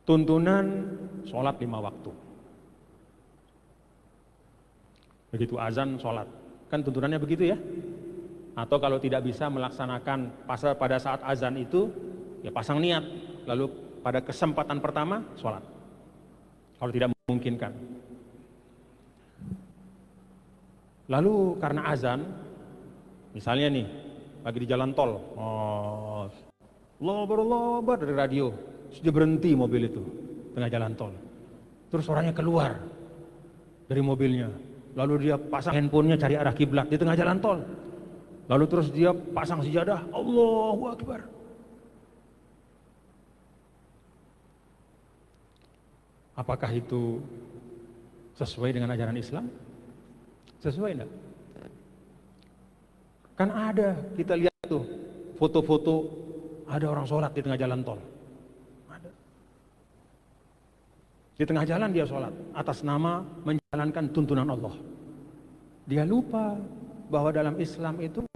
tuntunan sholat 5 waktu. Begitu azan sholat, kan tuntunannya begitu ya. Atau kalau tidak bisa melaksanakan pada saat azan itu, ya pasang niat, lalu pada kesempatan pertama sholat. Kalau tidak memungkinkan. Lalu karena azan, misalnya nih, lagi di jalan tol, Allah dari radio, sudah berhenti mobil itu tengah jalan tol. Terus orangnya keluar dari mobilnya, lalu dia pasang handphonenya cari arah kiblat di tengah jalan tol. Lalu terus dia pasang sajadah, Allahu Akbar. Apakah itu sesuai dengan ajaran Islam? Sesuai enggak? Kan ada, kita lihat tuh foto-foto ada orang sholat di tengah jalan tol. Ada. Di tengah jalan dia sholat atas nama menjalankan tuntunan Allah. Dia lupa bahwa dalam Islam itu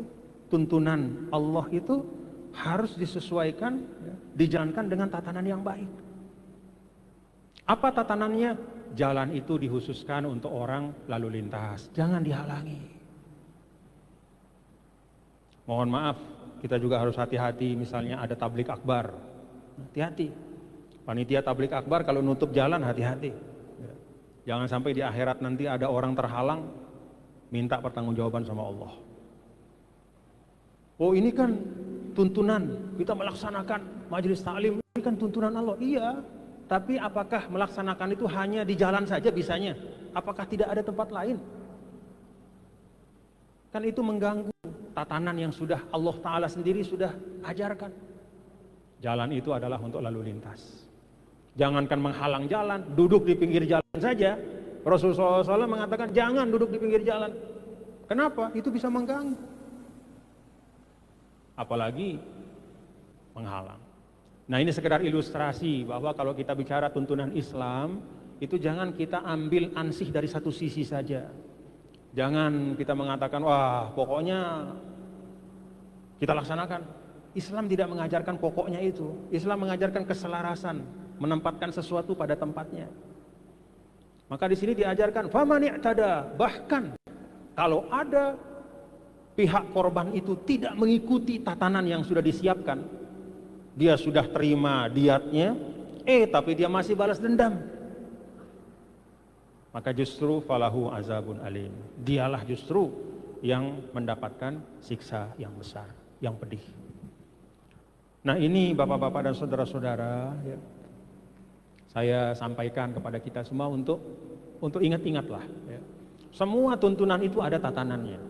tuntunan Allah itu harus disesuaikan, dijalankan dengan tatanan yang baik. Apa tatanannya? Jalan itu dikhususkan untuk orang lalu lintas, jangan dihalangi. Mohon maaf, kita juga harus hati-hati, misalnya ada tablik akbar. Hati-hati. Panitia tablik akbar kalau nutup jalan, hati-hati. Jangan sampai di akhirat nanti ada orang terhalang, minta pertanggungjawaban sama Allah. Oh ini kan tuntunan, kita melaksanakan majelis taklim, ini kan tuntunan Allah. Iya, tapi apakah melaksanakan itu hanya di jalan saja bisanya? Apakah tidak ada tempat lain? Kan itu mengganggu tatanan yang sudah Allah Ta'ala sendiri sudah ajarkan. Jalan itu adalah untuk lalu lintas. Jangankan menghalang jalan, duduk di pinggir jalan saja. Rasulullah SAW mengatakan jangan duduk di pinggir jalan. Kenapa? Itu bisa mengganggu. Apalagi menghalang. Nah ini sekedar ilustrasi bahwa kalau kita bicara tuntunan Islam, itu jangan kita ambil ansih dari satu sisi saja. Jangan kita mengatakan, wah pokoknya kita laksanakan. Islam tidak mengajarkan pokoknya itu. Islam mengajarkan keselarasan, menempatkan sesuatu pada tempatnya. Maka di sini diajarkan, faman i'tada, bahkan kalau ada pihak korban itu tidak mengikuti tatanan yang sudah disiapkan, dia sudah terima diatnya, tapi dia masih balas dendam, maka justru falahu azabun alim. Dialah justru yang mendapatkan siksa yang besar, yang pedih. Nah ini bapak-bapak dan saudara-saudara, ya, saya sampaikan kepada kita semua untuk ingat-ingatlah. Ya. Semua tuntunan itu ada tatanannya.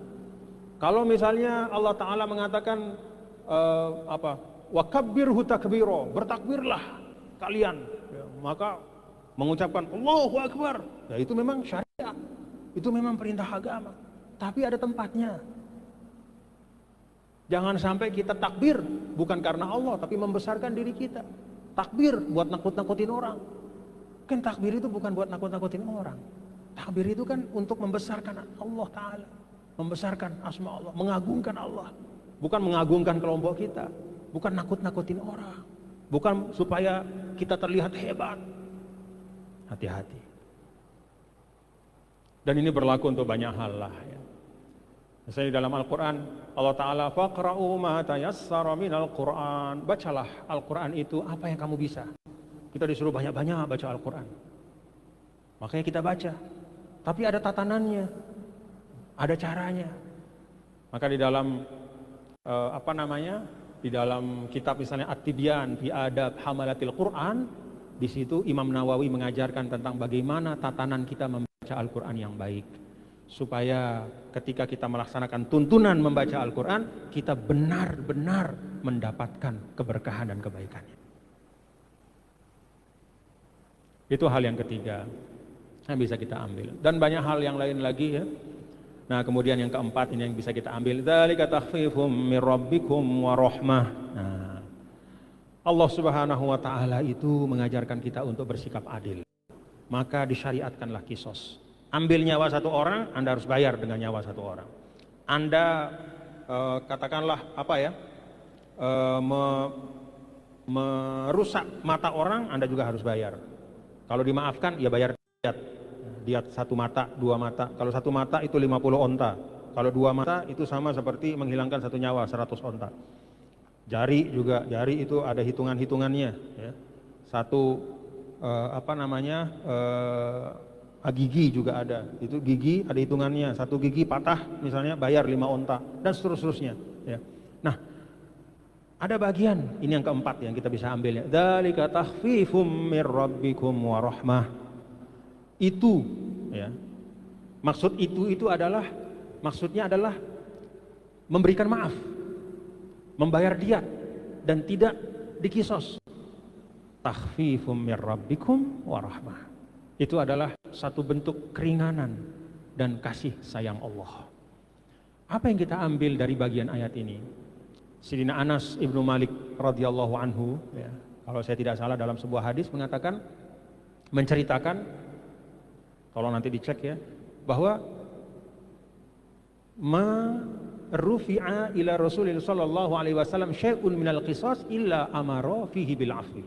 Kalau misalnya Allah Ta'ala mengatakan wakabbirhu takbiro, bertakbirlah kalian, ya, maka mengucapkan Allahu Akbar, ya itu memang syariat, itu memang perintah agama, tapi ada tempatnya. Jangan sampai kita takbir bukan karena Allah, tapi membesarkan diri kita. Takbir buat nakut-nakutin orang. Kan takbir itu bukan buat nakut-nakutin orang. Takbir itu kan untuk membesarkan Allah Ta'ala, membesarkan asma Allah, mengagungkan Allah, bukan mengagungkan kelompok kita, bukan nakut-nakutin orang, bukan supaya kita terlihat hebat. Hati-hati. Dan ini berlaku untuk banyak hal lah ya. Misalnya dalam Al-Quran Allah Ta'ala faqra'u ma tayassara minal Qur'an, bacalah Al-Quran itu apa yang kamu bisa. Kita disuruh banyak-banyak baca Al-Quran, makanya kita baca, tapi ada tatanannya, ada caranya. Maka di dalam di dalam kitab misalnya At-Tibyan fi Adab Hamalatil Quran, di situ Imam Nawawi mengajarkan tentang bagaimana tatanan kita membaca Al-Quran yang baik, supaya ketika kita melaksanakan tuntunan membaca Al-Quran, kita benar-benar mendapatkan keberkahan dan kebaikannya. Itu hal yang ketiga yang bisa kita ambil, dan banyak hal yang lain lagi ya. Nah kemudian yang keempat ini yang bisa kita ambil, dzalika takhfifum mir rabbikum wa rahmah. Nah, Allah Subhanahu wa Ta'ala itu mengajarkan kita untuk bersikap adil, maka disyariatkanlah kisos. Ambil nyawa satu orang, Anda harus bayar dengan nyawa satu orang. Anda katakanlah merusak mata orang, Anda juga harus bayar. Kalau dimaafkan, ya bayar diat. Diat 1 mata, 2 mata. Kalau 1 mata itu 50 onta. Kalau 2 mata itu sama seperti menghilangkan 1 nyawa, 100 onta. Jari juga, jari itu ada hitungan-hitungannya. Ya. Gigi juga ada. Itu gigi ada hitungannya. 1 gigi patah misalnya bayar 5 onta dan seterusnya. Ya. Nah, ada bagian ini yang keempat yang kita bisa ambilnya. Dzalika takhfifum mir rabbikum wa rahmah. Itu ya. Maksud itu adalah maksudnya adalah memberikan maaf, membayar diat dan tidak dikisos. Takhfifum mir rabbikum wa rahmah. Itu adalah satu bentuk keringanan dan kasih sayang Allah. Apa yang kita ambil dari bagian ayat ini? Sayyidina Anas Ibnu Malik radhiyallahu anhu, ya, kalau saya tidak salah dalam sebuah hadis mengatakan, menceritakan, kalau nanti dicek ya, bahwa ma rufi'a ila Rasulillah sallallahu alaihi wasallam syai'un minal qisas illa amara fihi bil afwi.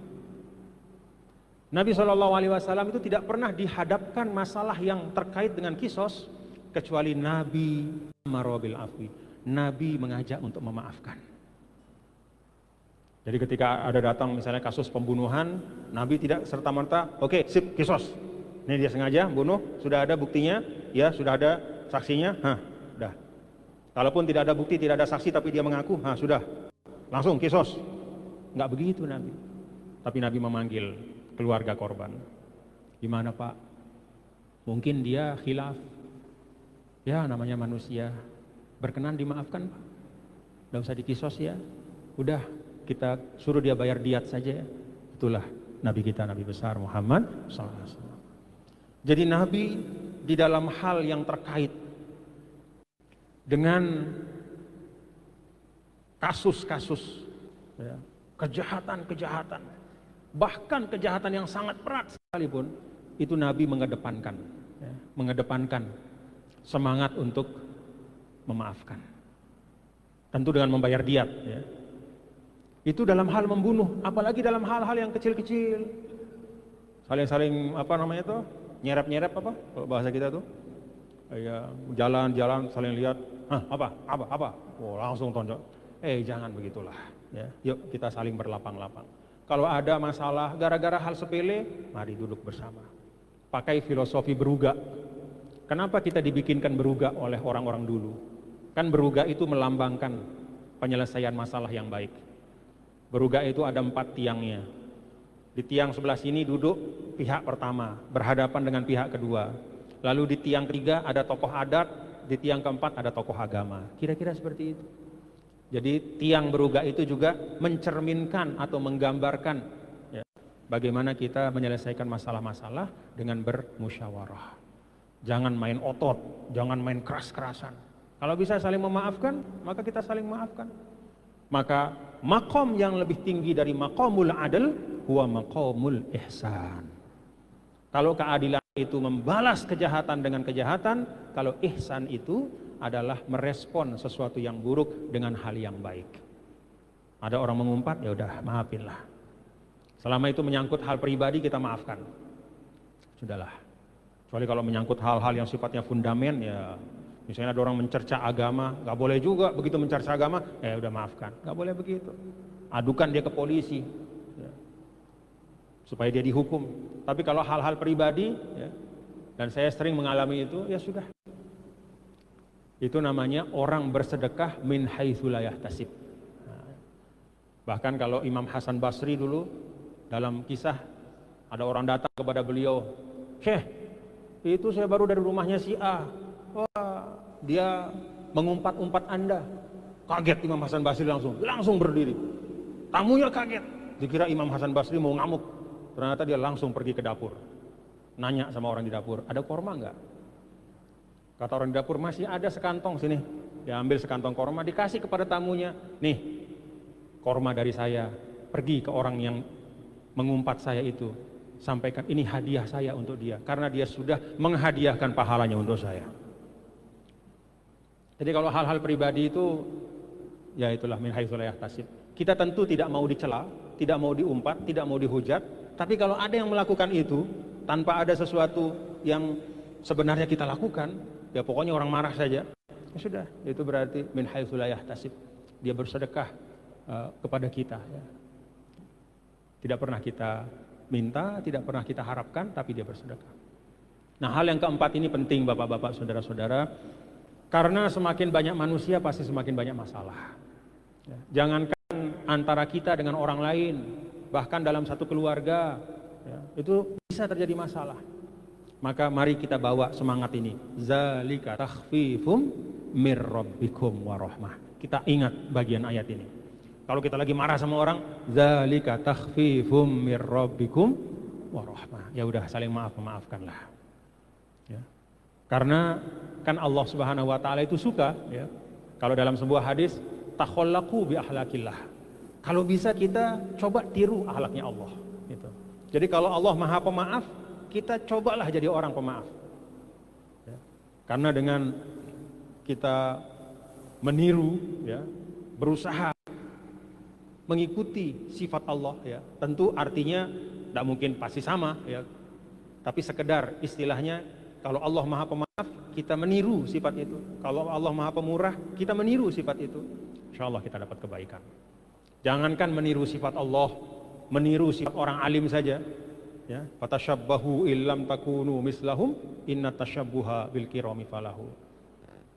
Nabi sallallahu alaihi wasallam itu tidak pernah dihadapkan masalah yang terkait dengan kisos kecuali Nabi amara bil afwi. Nabi mengajak untuk memaafkan. Jadi ketika ada datang misalnya kasus pembunuhan, Nabi tidak serta-merta, oke, sip, kisos. Ini dia sengaja bunuh, sudah ada buktinya, ya sudah ada saksinya, udah. Kalaupun tidak ada bukti, tidak ada saksi, tapi dia mengaku, sudah, langsung kisos. Nggak begitu Nabi. Tapi Nabi memanggil keluarga korban. Gimana Pak? Mungkin dia khilaf. Ya namanya manusia. Berkenan dimaafkan Pak? Nggak usah dikisos ya. Udah, kita suruh dia bayar diat saja. Itulah Nabi kita, Nabi besar Muhammad SAW. Jadi Nabi di dalam hal yang terkait dengan kasus-kasus ya, kejahatan-kejahatan, bahkan kejahatan yang sangat berat sekalipun, itu Nabi mengedepankan ya, mengedepankan semangat untuk memaafkan. Tentu dengan membayar diat ya. Itu dalam hal membunuh, apalagi dalam hal-hal yang kecil-kecil. Saling-saling nyerep-nyerep bahasa kita tuh. Ya, jalan-jalan saling lihat, apa? Oh, langsung tonjok. Jangan begitulah, ya. Yuk kita saling berlapang-lapang. Kalau ada masalah gara-gara hal sepele, mari duduk bersama. Pakai filosofi beruga. Kenapa kita dibikinkan beruga oleh orang-orang dulu? Kan beruga itu melambangkan penyelesaian masalah yang baik. Beruga itu ada 4 tiangnya. Di tiang sebelah sini duduk pihak pertama, berhadapan dengan pihak kedua. Lalu di tiang ketiga ada tokoh adat, di tiang keempat ada tokoh agama. Kira-kira seperti itu. Jadi tiang beruga itu juga mencerminkan atau menggambarkan ya, bagaimana kita menyelesaikan masalah-masalah dengan bermusyawarah. Jangan main otot, jangan main keras-kerasan. Kalau bisa saling memaafkan, maka kita saling memaafkan. Maka maqam yang lebih tinggi dari maqamul adl huwa maqamul ihsan. Kalau keadilan itu membalas kejahatan dengan kejahatan, kalau ihsan itu adalah merespon sesuatu yang buruk dengan hal yang baik. Ada orang mengumpat, ya udah maafinlah. Selama itu menyangkut hal pribadi kita maafkan. Sudahlah. Kecuali kalau menyangkut hal-hal yang sifatnya fundamen, ya misalnya ada orang mencerca agama, nggak boleh juga begitu mencerca agama, udah maafkan, nggak boleh begitu. Adukan dia ke polisi, ya, supaya dia dihukum. Tapi kalau hal-hal pribadi, ya, dan saya sering mengalami itu, ya sudah. Itu namanya orang bersedekah min haitsu la yahtasib. Bahkan kalau Imam Hasan Basri dulu dalam kisah ada orang datang kepada beliau, Syekh, itu saya baru dari rumahnya si A. Wah, dia mengumpat-umpat Anda. Kaget Imam Hasan Basri langsung berdiri. Tamunya kaget. Dikira Imam Hasan Basri mau ngamuk. Ternyata dia langsung pergi ke dapur. Nanya sama orang di dapur, ada korma enggak? Kata orang di dapur, masih ada sekantong sini. Dia ambil sekantong korma, dikasih kepada tamunya. Nih, korma dari saya. Pergi ke orang yang mengumpat saya itu. Sampaikan, ini hadiah saya untuk dia. Karena dia sudah menghadiahkan pahalanya untuk saya. Jadi kalau hal-hal pribadi itu, ya itulah min haitsu la yahtasib. Kita tentu tidak mau dicela, tidak mau diumpat, tidak mau dihujat. Tapi kalau ada yang melakukan itu tanpa ada sesuatu yang sebenarnya kita lakukan, ya pokoknya orang marah saja, ya sudah, itu berarti min haitsu la yahtasib. Dia bersedekah kepada kita. Ya. Tidak pernah kita minta, tidak pernah kita harapkan, tapi dia bersedekah. Nah, hal yang keempat ini penting bapak-bapak, saudara-saudara, karena semakin banyak manusia pasti semakin banyak masalah. Ya. Jangankan antara kita dengan orang lain, bahkan dalam satu keluarga, ya, itu bisa terjadi masalah. Maka mari kita bawa semangat ini. Zalika takhfifum mir rabbikum wa rahmah. Kita ingat bagian ayat ini. Kalau kita lagi marah sama orang, zalika takhfifum mir rabbikum wa rahmah. Ya udah, saling memaafkanlah. Ya. Karena kan Allah Subhanahu wa taala itu suka, ya. Kalau dalam sebuah hadis, takhallaqu bi akhlaqillah. Kalau bisa kita coba tiru akhlaknya Allah, gitu. Jadi kalau Allah Maha Pemaaf, kita cobalah jadi orang pemaaf. Ya. Karena dengan kita meniru, ya, berusaha mengikuti sifat Allah, ya, tentu artinya tidak mungkin pasti sama, ya. Tapi sekedar istilahnya, kalau Allah Maha Pemaaf, kita meniru sifat itu. Kalau Allah Maha Pemurah, kita meniru sifat itu. Insya Allah kita dapat kebaikan. Jangankan meniru sifat Allah, meniru sifat orang alim saja. Ya, fatashabbahu illam takunu mislahum inna tashabbuha bil kirami falahu.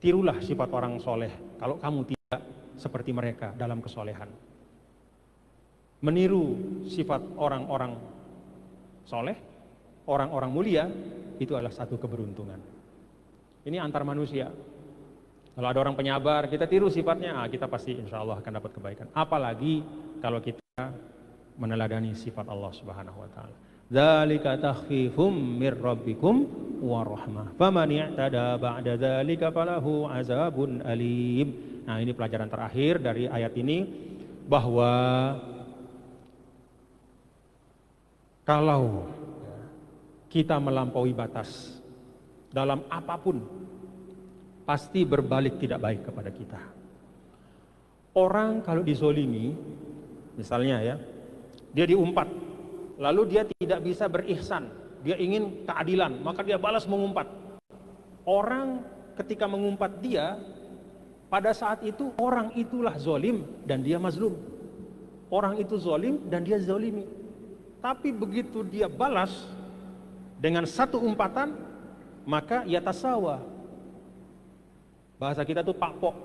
Tirulah sifat orang soleh kalau kamu tidak seperti mereka dalam kesolehan. Meniru sifat orang-orang soleh, orang-orang mulia, itu adalah satu keberuntungan. Ini antar manusia. Kalau ada orang penyabar, kita tiru sifatnya, kita pasti insya Allah akan dapat kebaikan. Apalagi kalau kita meneladani sifat Allah Subhanahu wa taala. Dzalika takhfifum mir rabbikum wa rahmah. Faman i'tada ba'da dzalika falahu azabun alim. Nah, ini pelajaran terakhir dari ayat ini, bahwa kalau kita melampaui batas dalam apapun, pasti berbalik tidak baik kepada kita. Orang kalau dizolimi, misalnya ya, dia diumpat, lalu dia tidak bisa berihsan, dia ingin keadilan, maka dia balas mengumpat. Orang ketika mengumpat dia, pada saat itu orang itulah zolim dan dia mazlum. Orang itu zolim dan dia zolimi. Tapi begitu dia balas dengan satu umpatan, maka ia tasawa. Bahasa kita tuh pakpok,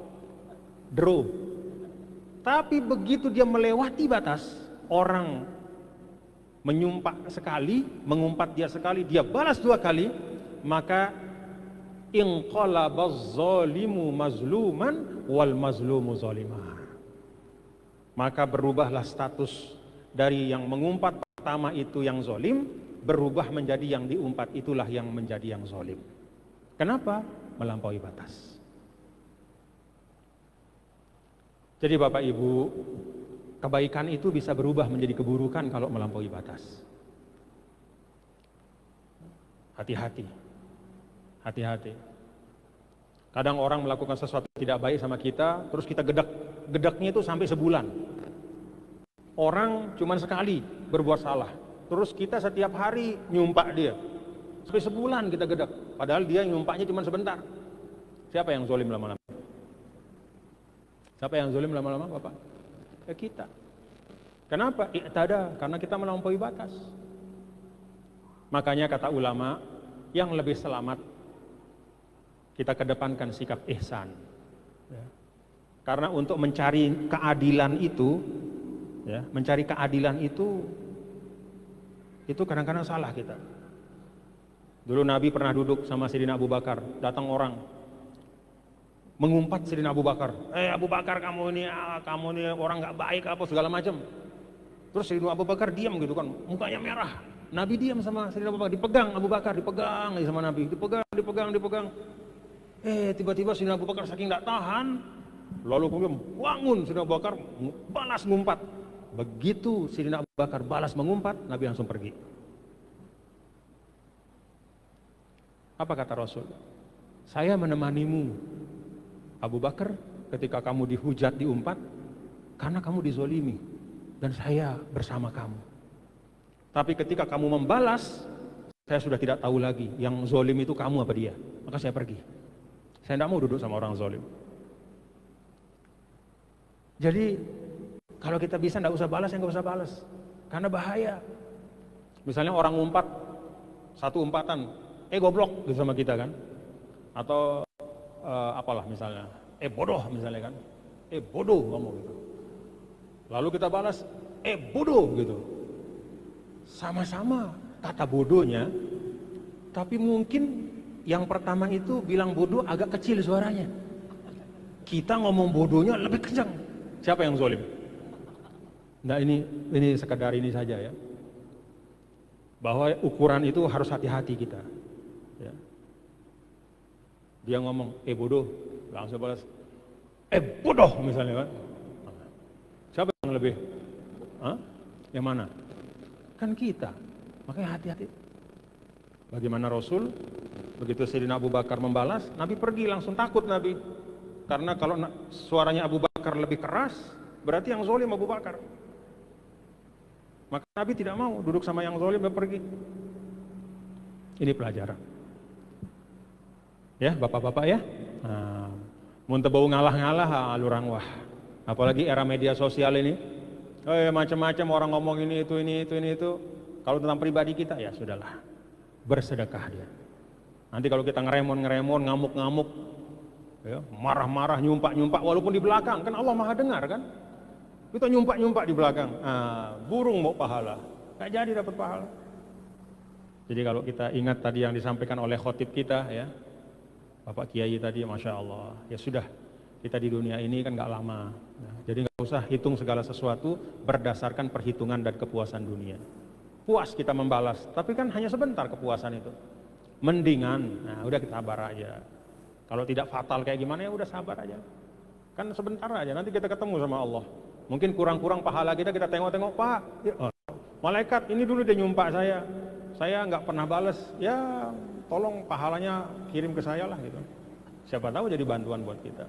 draw. Tapi begitu dia melewati batas, orang menyumpak sekali, mengumpat dia sekali, dia balas dua kali, maka inqalabaz zalimu mazluman wal mazlumu zalimah. Maka berubahlah status dari yang mengumpat pertama itu yang zalim, berubah menjadi yang diumpat itulah yang menjadi yang zalim. Kenapa? Melampaui batas. Jadi Bapak Ibu, kebaikan itu bisa berubah menjadi keburukan kalau melampaui batas. Hati-hati. Hati-hati. Kadang orang melakukan sesuatu tidak baik sama kita, terus kita gedaknya itu sampai sebulan. Orang cuma sekali berbuat salah, terus kita setiap hari nyumpak dia. Sampai sebulan kita gedak, padahal dia nyumpaknya cuma sebentar. Siapa yang zalim lama-lama? Siapa yang zalim lama-lama, Bapak? Ya kita. Kenapa? I'tada, karena kita melampaui batas. Makanya kata ulama, yang lebih selamat kita kedepankan sikap ihsan. Ya. Karena untuk mencari keadilan itu, ya, mencari keadilan itu kadang-kadang salah kita. Dulu Nabi pernah duduk sama Sayyidina Abu Bakar, datang orang mengumpat Sayyidina Abu Bakar, Abu Bakar kamu ini orang nggak baik apa segala macam. Terus Sayyidina Abu Bakar diam gitu kan, mukanya merah. Nabi diam sama Sayyidina Abu Bakar, dipegang Abu Bakar, dipegang sama Nabi, dipegang. Tiba-tiba Sayyidina Abu Bakar saking nggak tahan, lalu kemudian bangun Sayyidina Abu Bakar balas ngumpat. Begitu Sayyidina Abu Bakar balas mengumpat, Nabi langsung pergi. Apa kata Rasul? Saya menemanimu Abu Bakar ketika kamu dihujat, diumpat. karena kamu dizolimi dan saya bersama kamu. Tapi ketika kamu membalas, saya sudah tidak tahu lagi yang zolim itu kamu apa dia. Maka saya pergi. Saya tidak mau duduk sama orang zolim. Jadi kalau kita bisa tidak usah balas, ya nggak usah balas, karena bahaya. Misalnya orang ngumpat satu umpatan, goblok gitu sama kita kan, atau apalah misalnya, bodoh misalnya kan, bodoh kamu gitu. Lalu kita balas, bodoh gitu. Sama-sama kata bodohnya, tapi mungkin yang pertama itu bilang bodoh agak kecil suaranya. Kita ngomong bodohnya lebih kencang. Siapa yang zolim? Nah ini sekedar ini saja ya. Bahwa ukuran itu harus hati-hati kita. Ya. Dia ngomong, bodoh, langsung balas, bodoh misalnya kan. Siapa yang lebih? Yang mana? Kan kita. Makanya hati-hati. Bagaimana Rasul? Begitu Sayyidina Abu Bakar membalas, Nabi pergi langsung takut Nabi. Karena kalau suaranya Abu Bakar lebih keras, berarti yang zolim Abu Bakar. Maka Nabi tidak mau duduk sama yang zalim dan pergi. Ini pelajaran. Ya, bapak-bapak ya. Mun tebau ngalah-ngalah alurang wah. Apalagi era media sosial ini. Macam-macam orang ngomong ini itu. Kalau tentang pribadi kita ya sudahlah. Bersedekah dia. Nanti kalau kita ngeremon, ngamuk-ngamuk, ya, marah-marah, nyumpak-nyumpak walaupun di belakang, kan Allah Maha dengar kan? Kita nyumpak-nyumpak di belakang, burung mau pahala, gak jadi dapat pahala. Jadi kalau kita ingat tadi yang disampaikan oleh khotib kita ya, Bapak Kiai tadi, Masya Allah, ya sudah, kita di dunia ini kan gak lama. Jadi gak usah hitung segala sesuatu berdasarkan perhitungan dan kepuasan dunia. Puas kita membalas, tapi kan hanya sebentar kepuasan itu. Mendingan, udah kita sabar aja. Kalau tidak fatal kayak gimana ya udah sabar aja. Kan sebentar aja, nanti kita ketemu sama Allah. Mungkin kurang-kurang pahala kita tengok-tengok, Pak, malaikat ini dulu dia nyumpak saya nggak pernah balas, ya tolong pahalanya kirim ke saya lah gitu. Siapa tahu jadi bantuan buat kita.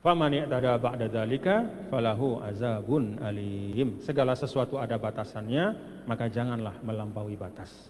Faman i'tada ba'da dzalika falahu azabun alim. Segala sesuatu ada batasannya, maka janganlah melampaui batas.